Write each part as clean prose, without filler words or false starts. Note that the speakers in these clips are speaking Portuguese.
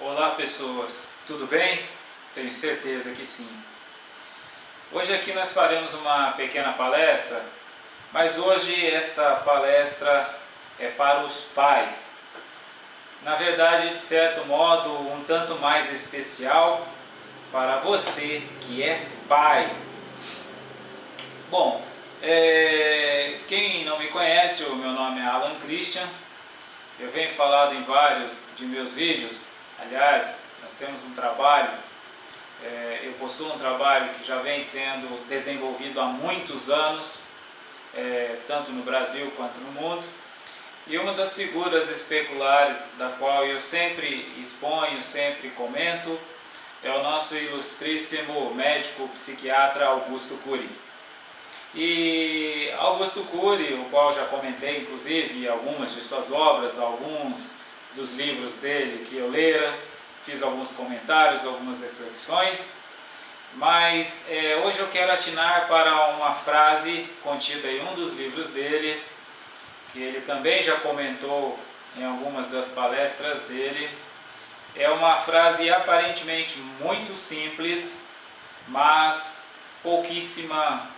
Olá pessoas, tudo bem? Tenho certeza que sim. Hoje aqui nós faremos uma pequena palestra, mas hoje esta palestra é para os pais. Na verdade, de certo modo, um tanto mais especial para você que é pai. Bom, quem não me conhece, o meu nome é Alan Christian. Eu venho falado em vários de meus vídeos. Aliás, nós temos um trabalho, eu possuo um trabalho que já vem sendo desenvolvido há muitos anos, tanto no Brasil quanto no mundo. E uma das figuras especulares da qual eu sempre exponho, sempre comento, é o nosso ilustríssimo médico psiquiatra Augusto Cury. E Augusto Cury, o qual já comentei inclusive algumas de suas obras, alguns dos livros dele que eu lera, fiz alguns comentários, algumas reflexões, mas hoje eu quero atinar para uma frase contida em um dos livros dele, que ele também já comentou em algumas das palestras dele. É uma frase aparentemente muito simples, mas pouquíssima,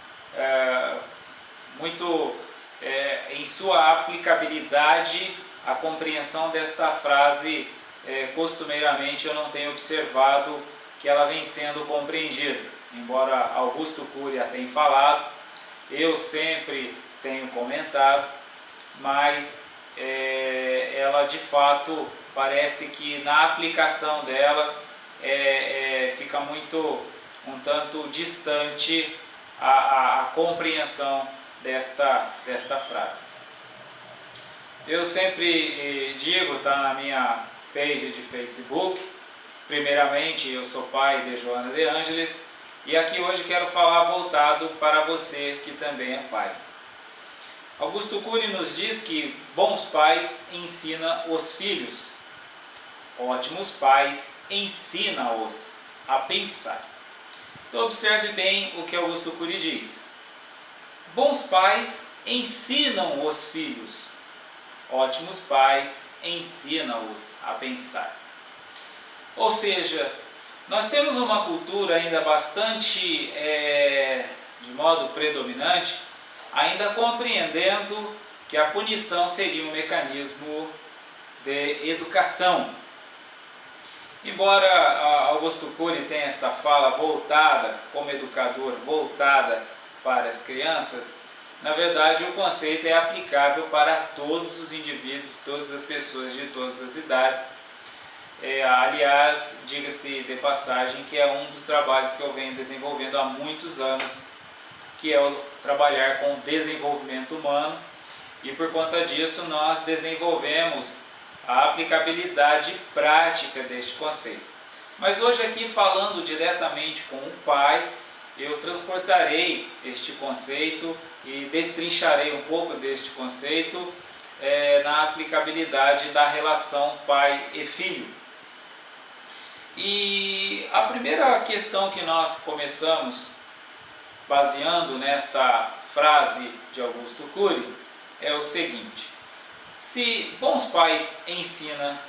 em sua aplicabilidade. A compreensão desta frase, costumeiramente eu não tenho observado que ela vem sendo compreendida. Embora Augusto Cury a tenha falado, eu sempre tenho comentado, mas ela de fato parece que na aplicação dela fica um tanto distante a compreensão desta frase. Eu sempre digo, está na minha page de Facebook, primeiramente eu sou pai de Joana de Ângeles, e aqui hoje quero falar voltado para você que também é pai. Augusto Cury nos diz que bons pais ensinam os filhos, ótimos pais ensinam-os a pensar. Então observe bem o que Augusto Cury diz. Bons pais ensinam os filhos, ótimos pais ensinam-os a pensar. Ou seja, nós temos uma cultura ainda bastante, de modo predominante, ainda compreendendo que a punição seria um mecanismo de educação. Embora Augusto Cury tenha esta fala voltada, como educador, voltada para as crianças, na verdade o conceito é aplicável para todos os indivíduos, todas as pessoas de todas as idades. Aliás, diga-se de passagem que é um dos trabalhos que eu venho desenvolvendo há muitos anos, que é o trabalhar com o desenvolvimento humano, e por conta disso nós desenvolvemos a aplicabilidade prática deste conceito. Mas hoje aqui, falando diretamente com o pai, eu transportarei este conceito e destrincharei um pouco deste conceito na aplicabilidade da relação pai e filho. E a primeira questão que nós começamos, baseando nesta frase de Augusto Cury, é o seguinte: se bons pais ensinam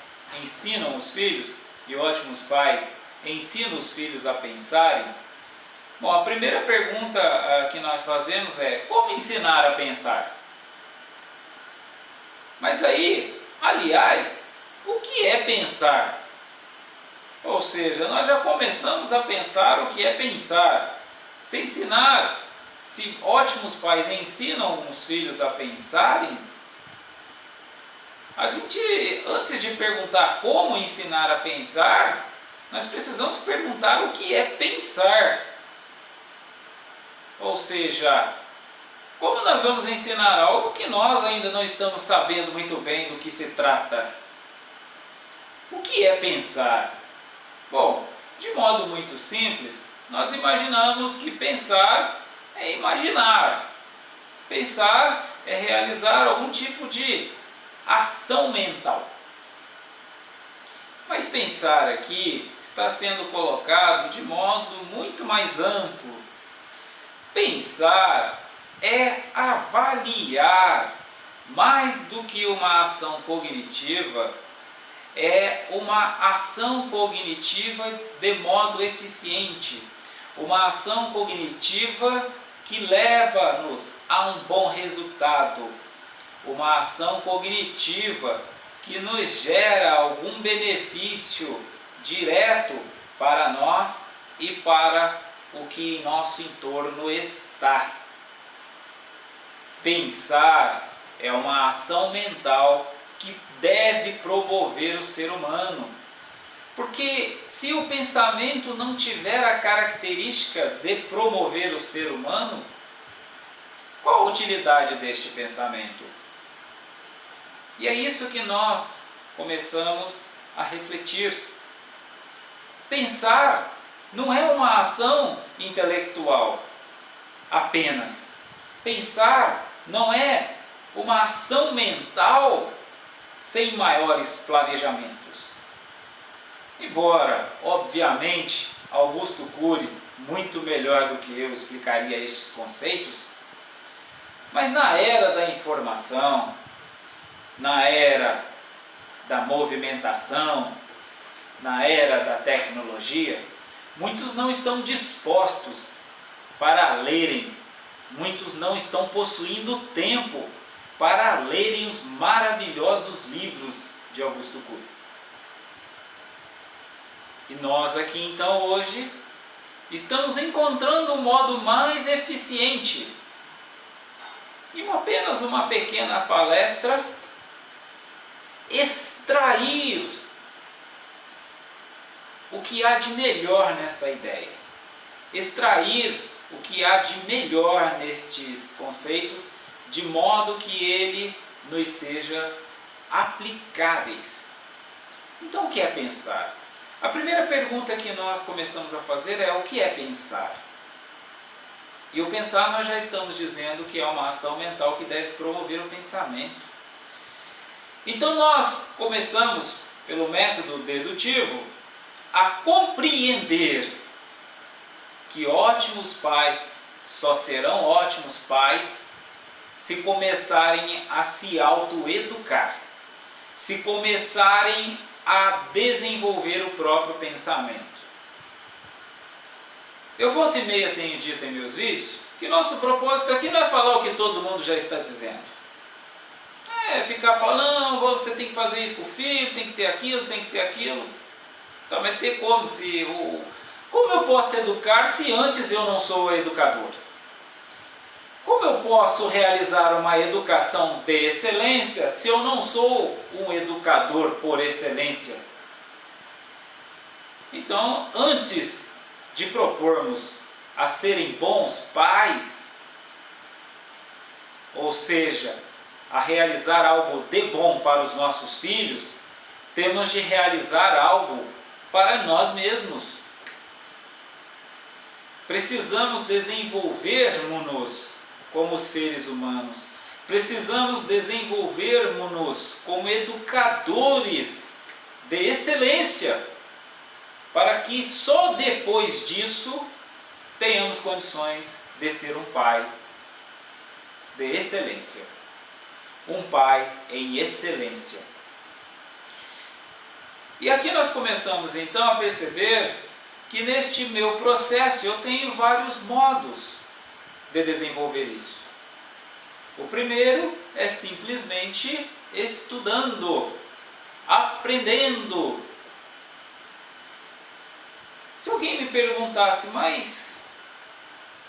os filhos, e ótimos pais ensinam os filhos a pensarem, bom, a primeira pergunta que nós fazemos é: como ensinar a pensar? Mas aí, aliás, o que é pensar? Ou seja, nós já começamos a pensar o que é pensar. Se ótimos pais ensinam os filhos a pensarem, a gente, antes de perguntar como ensinar a pensar, nós precisamos perguntar o que é pensar. Ou seja, como nós vamos ensinar algo que nós ainda não estamos sabendo muito bem do que se trata? O que é pensar? Bom, de modo muito simples, nós imaginamos que pensar é imaginar. Pensar é realizar algum tipo de ação mental. Mas pensar aqui está sendo colocado de modo muito mais amplo. Pensar é avaliar, mais do que uma ação cognitiva, é é uma ação cognitiva de modo eficiente, uma ação cognitiva que leva-nos a um bom resultado, uma ação cognitiva que nos gera algum benefício direto para nós e para o que em nosso entorno está. Pensar é uma ação mental que deve promover o ser humano. Porque se o pensamento não tiver a característica de promover o ser humano, qual a utilidade deste pensamento? E é isso que nós começamos a refletir. Pensar não é uma ação intelectual apenas. Pensar não é uma ação mental sem maiores planejamentos. Embora, obviamente, Augusto Cury, muito melhor do que eu, explicaria estes conceitos, mas na era da informação, na era da movimentação, na era da tecnologia, muitos não estão dispostos para lerem, muitos não estão possuindo tempo para lerem os maravilhosos livros de Augusto Cury. E nós aqui então hoje estamos encontrando um modo mais eficiente, em apenas uma pequena palestra, extrair o que há de melhor nesta ideia, extrair o que há de melhor nestes conceitos, de modo que ele nos seja aplicáveis. Então, o que é pensar? A primeira pergunta que nós começamos a fazer é: o que é pensar? E o pensar nós já estamos dizendo que é uma ação mental que deve promover o pensamento. Então nós começamos, pelo método dedutivo, a compreender que ótimos pais só serão ótimos pais se começarem a se autoeducar, se começarem a desenvolver o próprio pensamento. Eu volta e meia tenho dito em meus vídeos que nosso propósito aqui não é falar o que todo mundo já está dizendo. É ficar falando, você tem que fazer isso com o filho, tem que ter aquilo, tem que ter aquilo. Então vai ter como? Como eu posso educar se antes eu não sou educador? Como eu posso realizar uma educação de excelência se eu não sou um educador por excelência? Então, antes de propormos a serem bons pais, ou seja, a realizar algo de bom para os nossos filhos, temos de realizar algo para nós mesmos. Precisamos desenvolver-nos como seres humanos. Precisamos desenvolver-nos como educadores de excelência, para que só depois disso tenhamos condições de ser um pai de excelência. Um pai em excelência. E aqui nós começamos então a perceber que neste meu processo eu tenho vários modos de desenvolver isso. O primeiro é simplesmente estudando, aprendendo. Se alguém me perguntasse: mas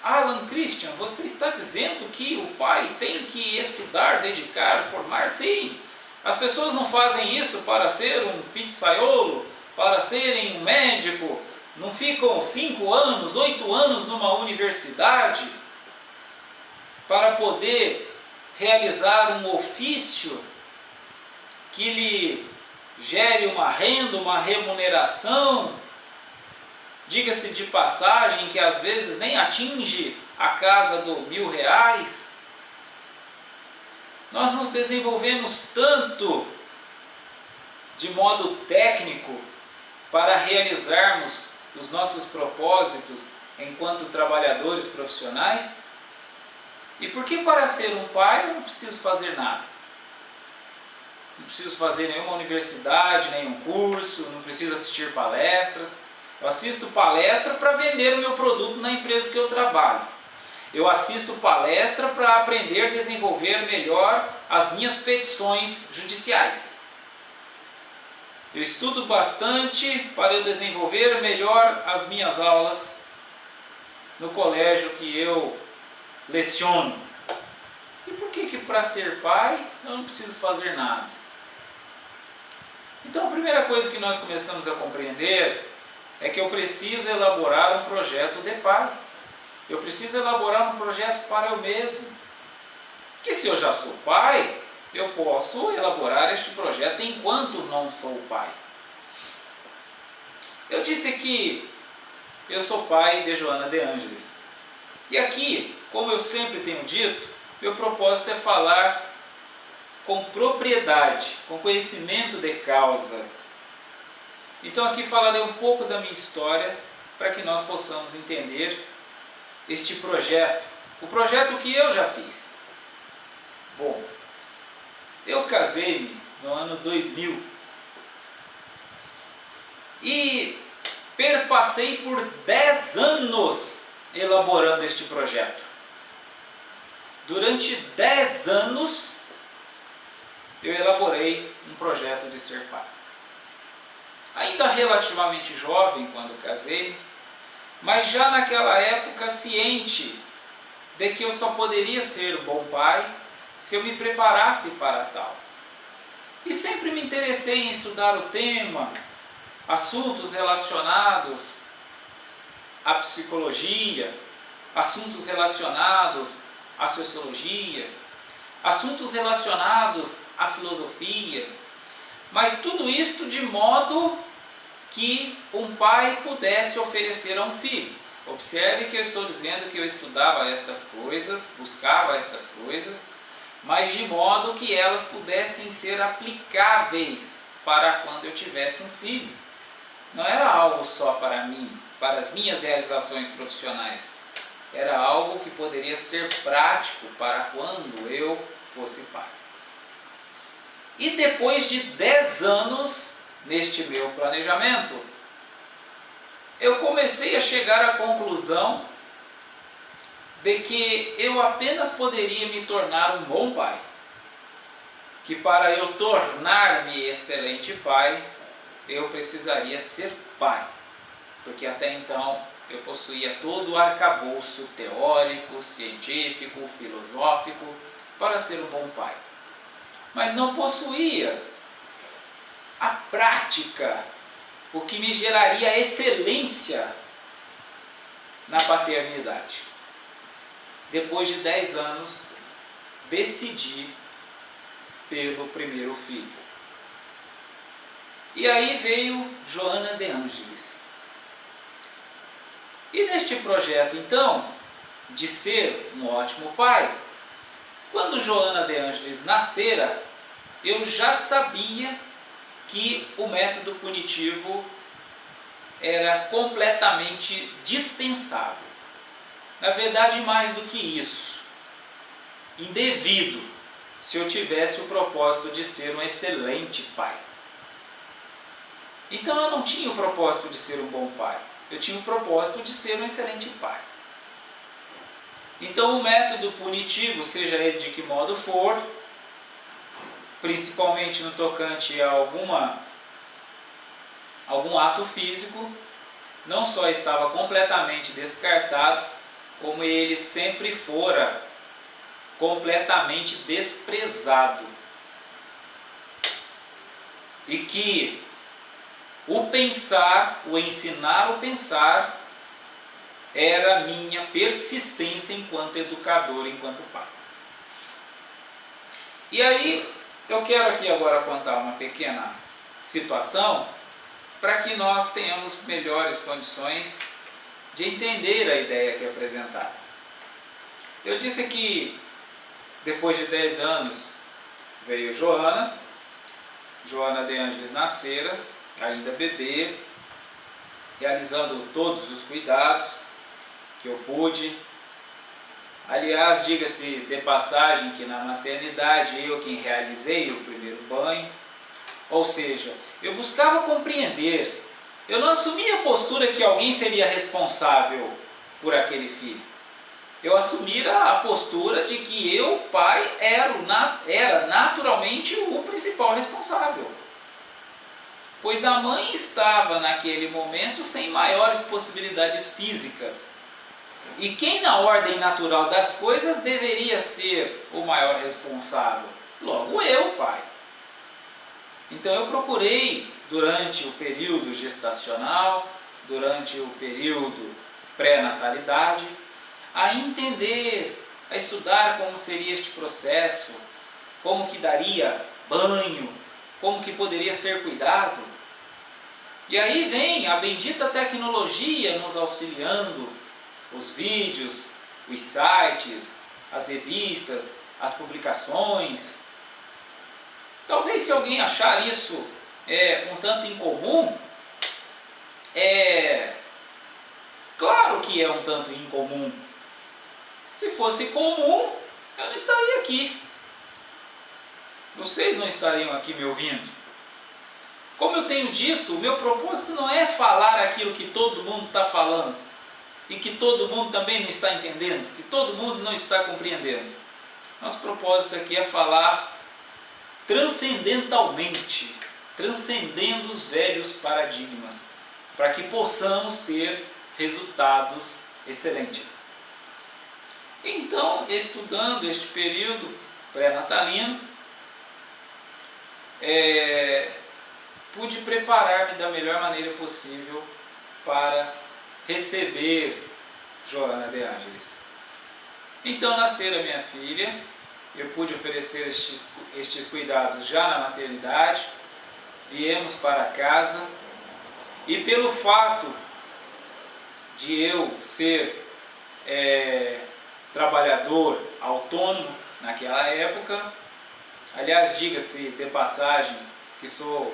Alan Christian, você está dizendo que o pai tem que estudar, dedicar, formar? Sim, as pessoas não fazem isso para ser um pizzaiolo, para serem um médico, não ficam 5 anos, 8 anos numa universidade para poder realizar um ofício que lhe gere uma renda, uma remuneração. Diga-se de passagem que às vezes nem atinge a casa do R$1.000. Nós nos desenvolvemos tanto de modo técnico para realizarmos os nossos propósitos enquanto trabalhadores profissionais. E por que para ser um pai eu não preciso fazer nada? não preciso fazer nenhuma universidade, nenhum curso, não preciso assistir palestras. Eu assisto palestra para vender o meu produto na empresa que eu trabalho. Eu assisto palestra para aprender a desenvolver melhor as minhas petições judiciais. Eu estudo bastante para eu desenvolver melhor as minhas aulas no colégio que eu leciono. E por que para ser pai eu não preciso fazer nada? Então a primeira coisa que nós começamos a compreender é que eu preciso elaborar um projeto de pai. Eu preciso elaborar um projeto para eu mesmo. Porque se eu já sou pai, eu posso elaborar este projeto enquanto não sou pai. Eu disse que eu sou pai de Joana de Ângeles. E aqui, como eu sempre tenho dito, meu propósito é falar com propriedade, com conhecimento de causa. Então aqui falarei um pouco da minha história para que nós possamos entender este projeto, o projeto que eu já fiz. Bom, eu casei-me no ano 2000 e perpassei por 10 anos elaborando este projeto. Durante 10 anos eu elaborei um projeto de ser pai. Ainda relativamente jovem quando casei, mas já naquela época ciente de que eu só poderia ser bom pai se eu me preparasse para tal. E sempre me interessei em estudar o tema, assuntos relacionados à psicologia, assuntos relacionados à sociologia, assuntos relacionados à filosofia, mas tudo isto de modo que um pai pudesse oferecer a um filho. Observe que eu estou dizendo que eu estudava estas coisas, buscava estas coisas, mas de modo que elas pudessem ser aplicáveis para quando eu tivesse um filho. Não era algo só para mim, para as minhas realizações profissionais. Era algo que poderia ser prático para quando eu fosse pai. E depois de 10 anos neste meu planejamento, eu comecei a chegar à conclusão de que eu apenas poderia me tornar um bom pai. Que para eu tornar-me excelente pai, eu precisaria ser pai. Porque até então eu possuía todo o arcabouço teórico, científico, filosófico para ser um bom pai. Mas não possuía a prática, o que me geraria excelência na paternidade. Depois de 10 anos, decidi pelo primeiro filho. E aí veio Joana de Ângeles. E neste projeto, então, de ser um ótimo pai, quando Joana de Ângeles nascera, eu já sabia que o método punitivo era completamente dispensável. Na verdade, mais do que isso, indevido, se eu tivesse o propósito de ser um excelente pai. Então eu não tinha o propósito de ser um bom pai, eu tinha o propósito de ser um excelente pai. Então o método punitivo, seja ele de que modo for, principalmente no tocante a algum ato físico, não só estava completamente descartado, como ele sempre fora completamente desprezado. E que o pensar, o ensinar o pensar, era a minha persistência enquanto educador, enquanto pai. E aí, eu quero aqui agora contar uma pequena situação para que nós tenhamos melhores condições de entender a ideia aqui apresentada. Eu disse que depois de 10 anos veio Joana de Ângeles nascera, ainda bebê, realizando todos os cuidados que eu pude Aliás, diga-se de passagem que na maternidade eu quem realizei o primeiro banho, ou seja, eu buscava compreender, eu não assumia a postura que alguém seria responsável por aquele filho. Eu assumia a postura de que eu, pai, era naturalmente o principal responsável. Pois a mãe estava naquele momento sem maiores possibilidades físicas. E quem na ordem natural das coisas deveria ser o maior responsável? Logo eu, pai. Então eu procurei, durante o período gestacional, durante o período pré-natalidade, a entender, a estudar como seria este processo, como que daria banho, como que poderia ser cuidado. E aí vem a bendita tecnologia nos auxiliando, os vídeos, os sites, as revistas, as publicações. Talvez se alguém achar isso um tanto incomum, claro que é um tanto incomum. Se fosse comum, eu não estaria aqui. Vocês não estariam aqui me ouvindo. Como eu tenho dito, o meu propósito não é falar aquilo que todo mundo está falando e que todo mundo também não está entendendo, que todo mundo não está compreendendo. Nosso propósito aqui é falar transcendentalmente, transcendendo os velhos paradigmas, para que possamos ter resultados excelentes. Então, estudando este período pré-natalino, pude preparar-me da melhor maneira possível para receber Joana de Ângeles. Então, nascera minha filha, eu pude oferecer estes cuidados já na maternidade, viemos para casa, e pelo fato de eu ser trabalhador autônomo naquela época, aliás, diga-se de passagem que sou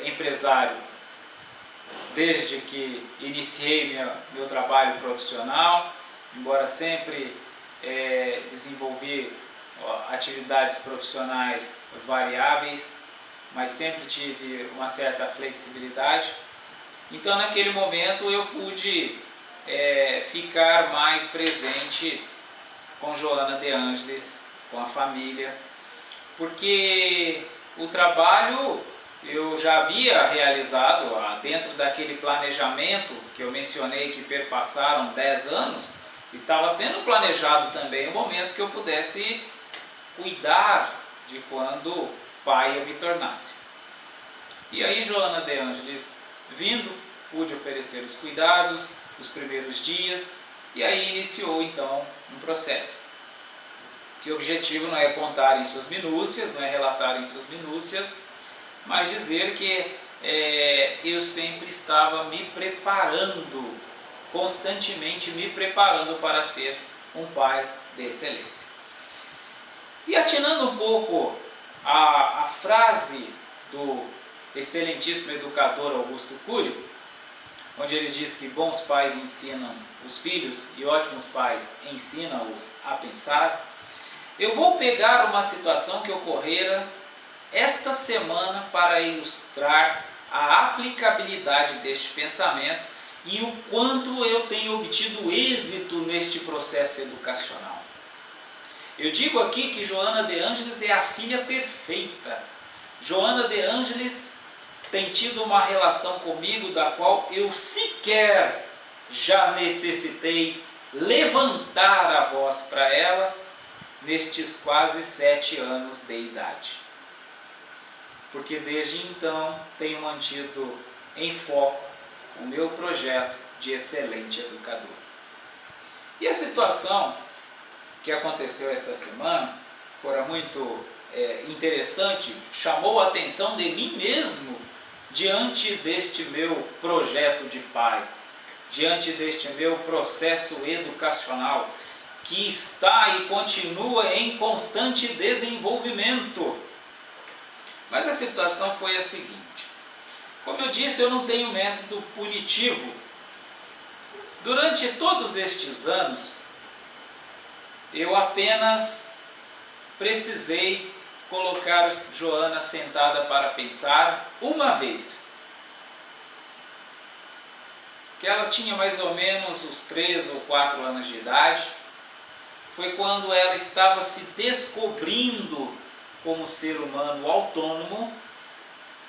empresário desde que iniciei meu trabalho profissional, embora sempre desenvolvi atividades profissionais variáveis, mas sempre tive uma certa flexibilidade. Então, naquele momento, eu pude ficar mais presente com Joana de Ângeles, com a família, porque o trabalho eu já havia realizado dentro daquele planejamento que eu mencionei que perpassaram 10 anos, estava sendo planejado também o momento que eu pudesse cuidar de quando pai eu me tornasse. E aí Joana de Ângeles vindo, pude oferecer os cuidados, os primeiros dias, e aí iniciou então um processo. Que o objetivo não é contar em suas minúcias, não é relatar em suas minúcias, mas dizer que eu sempre estava me preparando, constantemente me preparando para ser um pai de excelência. E atinando um pouco a frase do excelentíssimo educador Augusto Cury, onde ele diz que bons pais ensinam os filhos e ótimos pais ensinam-os a pensar, eu vou pegar uma situação que ocorrera esta semana para ilustrar a aplicabilidade deste pensamento e o quanto eu tenho obtido êxito neste processo educacional. Eu digo aqui que Joana de Ângeles é a filha perfeita. Joana de Ângeles tem tido uma relação comigo da qual eu sequer já necessitei levantar a voz para ela nestes quase 7 anos de idade. Porque desde então tenho mantido em foco o meu projeto de excelente educador. E a situação que aconteceu esta semana fora muito interessante, chamou a atenção de mim mesmo diante deste meu projeto de pai, diante deste meu processo educacional, que está e continua em constante desenvolvimento. Mas a situação foi a seguinte: como eu disse, eu não tenho método punitivo. Durante todos estes anos, eu apenas precisei colocar Joana sentada para pensar uma vez. Que ela tinha mais ou menos os 3 ou 4 anos de idade. Foi quando ela estava se descobrindo como ser humano autônomo,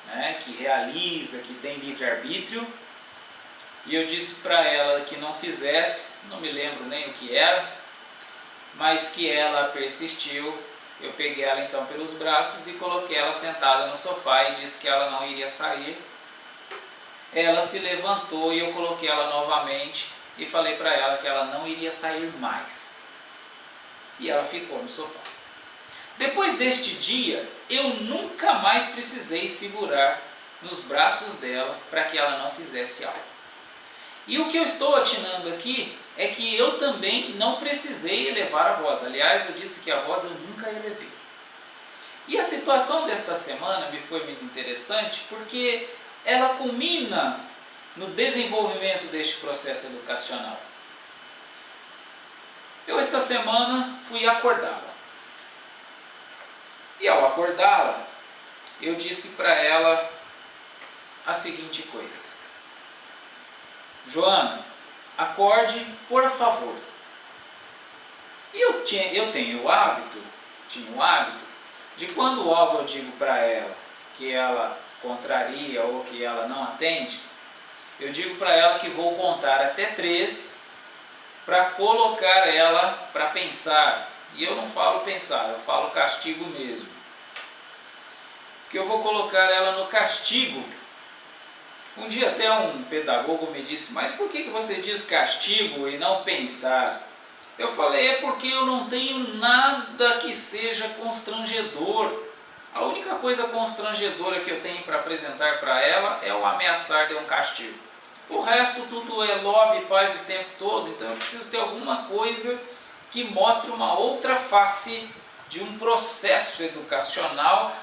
né, que realiza, que tem livre-arbítrio. E eu disse para ela que não fizesse, não me lembro nem o que era, mas que ela persistiu. Eu peguei ela então pelos braços e coloquei ela sentada no sofá e disse que ela não iria sair. Ela se levantou e eu coloquei ela novamente e falei para ela que ela não iria sair mais. E ela ficou no sofá. Depois deste dia, eu nunca mais precisei segurar nos braços dela para que ela não fizesse algo. E o que eu estou atinando aqui é que eu também não precisei elevar a voz. Aliás, eu disse que a voz eu nunca elevei. E a situação desta semana me foi muito interessante porque ela culmina no desenvolvimento deste processo educacional. Eu esta semana fui acordá-la. E ao acordá-la, eu disse para ela a seguinte coisa: Joana, acorde, por favor. E eu tinha o hábito de quando algo eu digo para ela que ela contraria ou que ela não atende, eu digo para ela que vou contar até 3 para colocar ela para pensar. E eu não falo pensar, eu falo castigo mesmo. Que eu vou colocar ela no castigo. Um dia até um pedagogo me disse: mas por que você diz castigo e não pensar? Eu falei: é porque eu não tenho nada que seja constrangedor. A única coisa constrangedora que eu tenho para apresentar para ela é o ameaçar de um castigo. O resto tudo é love e paz o tempo todo. Então eu preciso ter alguma coisa que mostre uma outra face de um processo educacional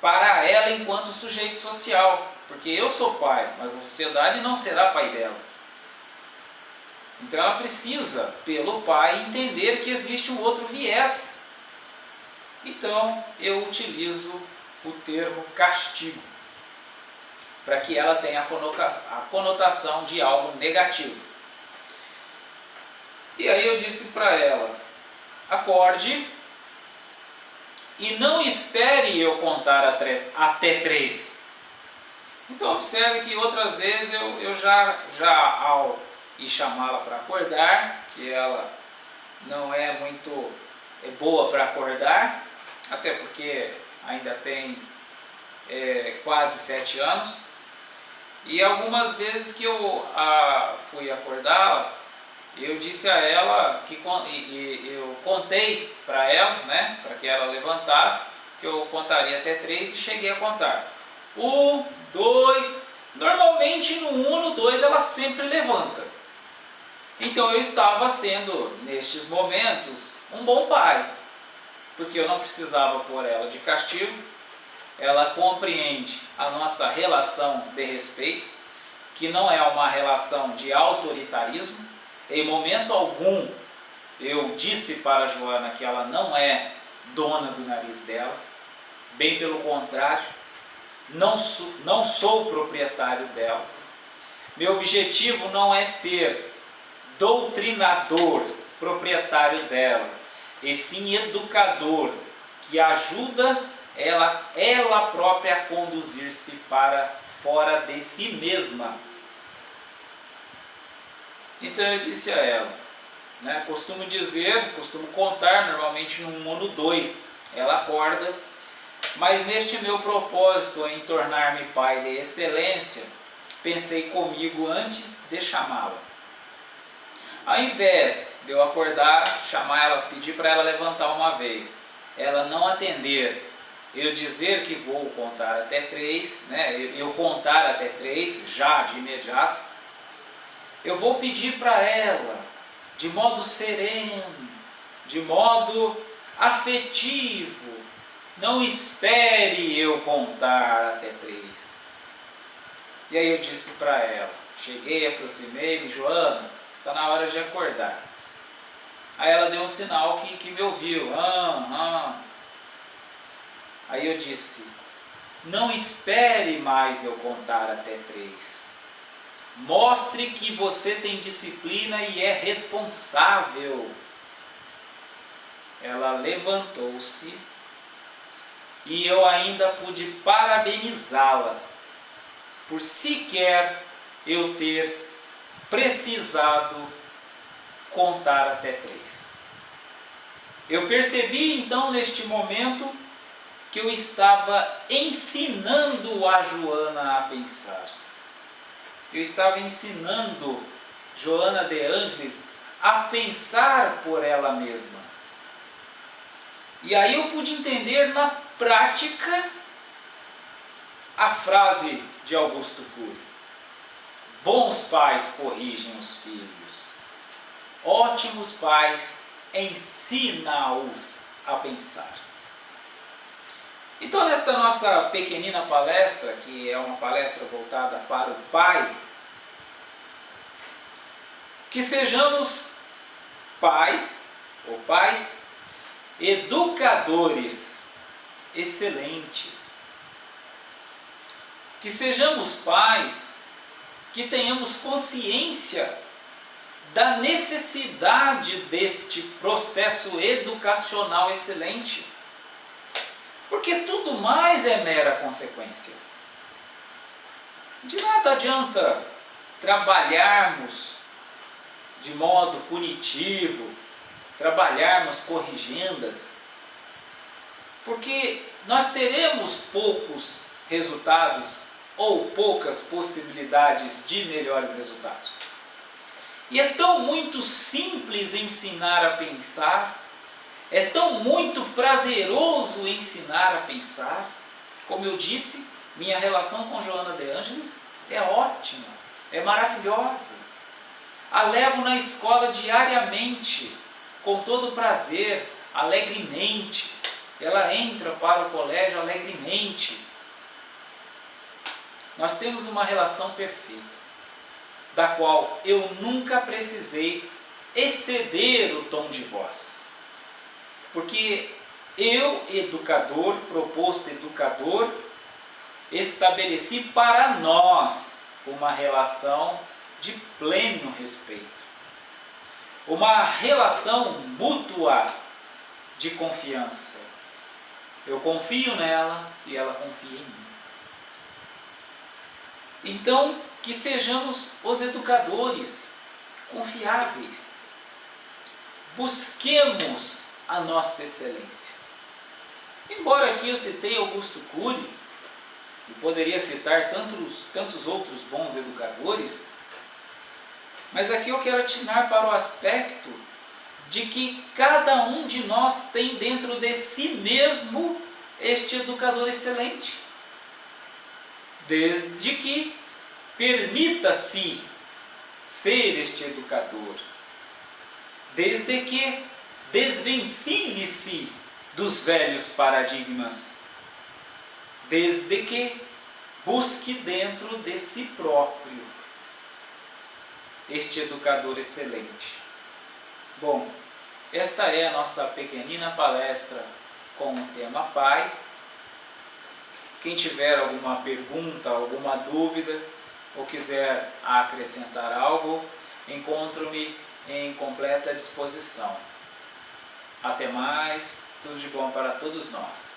para ela enquanto sujeito social. Porque eu sou pai, mas a sociedade não será pai dela. Então ela precisa, pelo pai, entender que existe um outro viés. Então eu utilizo o termo castigo, para que ela tenha a conotação de algo negativo. E aí eu disse para ela: acorde e não espere eu contar até 3. Então observe que outras vezes eu já ao ir chamá-la para acordar, que ela não é muito boa para acordar, até porque ainda tem quase 7 anos, e algumas vezes que eu fui acordá-la, eu disse a ela que eu contei para ela, né, para que ela levantasse, que eu contaria até 3 e cheguei a contar. 1, 2, normalmente no 1, no 2 ela sempre levanta. Então eu estava sendo, nestes momentos, um bom pai, porque eu não precisava pôr ela de castigo. Ela compreende a nossa relação de respeito, que não é uma relação de autoritarismo. Em momento algum eu disse para a Joana que ela não é dona do nariz dela, bem pelo contrário, não sou o proprietário dela. Meu objetivo não é ser doutrinador, proprietário dela, e sim educador, que ajuda ela própria a conduzir-se para fora de si mesma. Então eu disse a ela, né, costumo contar normalmente no 1 ou no 2, ela acorda, mas neste meu propósito em tornar-me pai de excelência, pensei comigo antes de chamá-la. Ao invés de eu acordar, chamar ela, pedir para ela levantar uma vez, ela não atender, eu dizer que vou contar até 3, né, eu contar até 3, já de imediato, eu vou pedir para ela, de modo sereno, de modo afetivo, não espere eu contar até 3. E aí eu disse para ela, cheguei, aproximei-me: Joana, está na hora de acordar. Aí ela deu um sinal que me ouviu. Aí eu disse: não espere mais eu contar até 3. Mostre que você tem disciplina e é responsável. Ela levantou-se e eu ainda pude parabenizá-la por sequer eu ter precisado contar até 3. Eu percebi então neste momento que eu estava ensinando a Joana a pensar. Eu estava ensinando Joana de Ângeles a pensar por ela mesma. E aí eu pude entender na prática a frase de Augusto Cury: bons pais corrigem os filhos, ótimos pais ensinam-os a pensar. Então, nesta nossa pequenina palestra, que é uma palestra voltada para o pai, que sejamos pai ou pais educadores excelentes. Que sejamos pais que tenhamos consciência da necessidade deste processo educacional excelente. Porque tudo mais é mera consequência. De nada adianta trabalharmos de modo punitivo, trabalharmos corrigendas, porque nós teremos poucos resultados ou poucas possibilidades de melhores resultados. E é tão muito simples ensinar a pensar, é tão muito prazeroso ensinar a pensar. Como eu disse, minha relação com Joana de Ângeles é ótima, é maravilhosa. A levo na escola diariamente, com todo prazer, alegremente. Ela entra para o colégio alegremente. Nós temos uma relação perfeita, da qual eu nunca precisei exceder o tom de voz. Porque eu, educador, proposto educador, estabeleci para nós uma relação de pleno respeito. Uma relação mútua de confiança. Eu confio nela e ela confia em mim. Então, que sejamos os educadores confiáveis. Busquemos a nossa excelência. Embora aqui eu citei Augusto Cury, e poderia citar tantos outros bons educadores, mas aqui eu quero atinar para o aspecto de que cada um de nós tem dentro de si mesmo este educador excelente. Desde que permita-se ser este educador. Desde que desvencilhe-se dos velhos paradigmas. Desde que busque dentro de si próprio este educador excelente. Bom, esta é a nossa pequenina palestra com o tema Pai. Quem tiver alguma pergunta, alguma dúvida, ou quiser acrescentar algo, encontro-me em completa disposição. Até mais, tudo de bom para todos nós.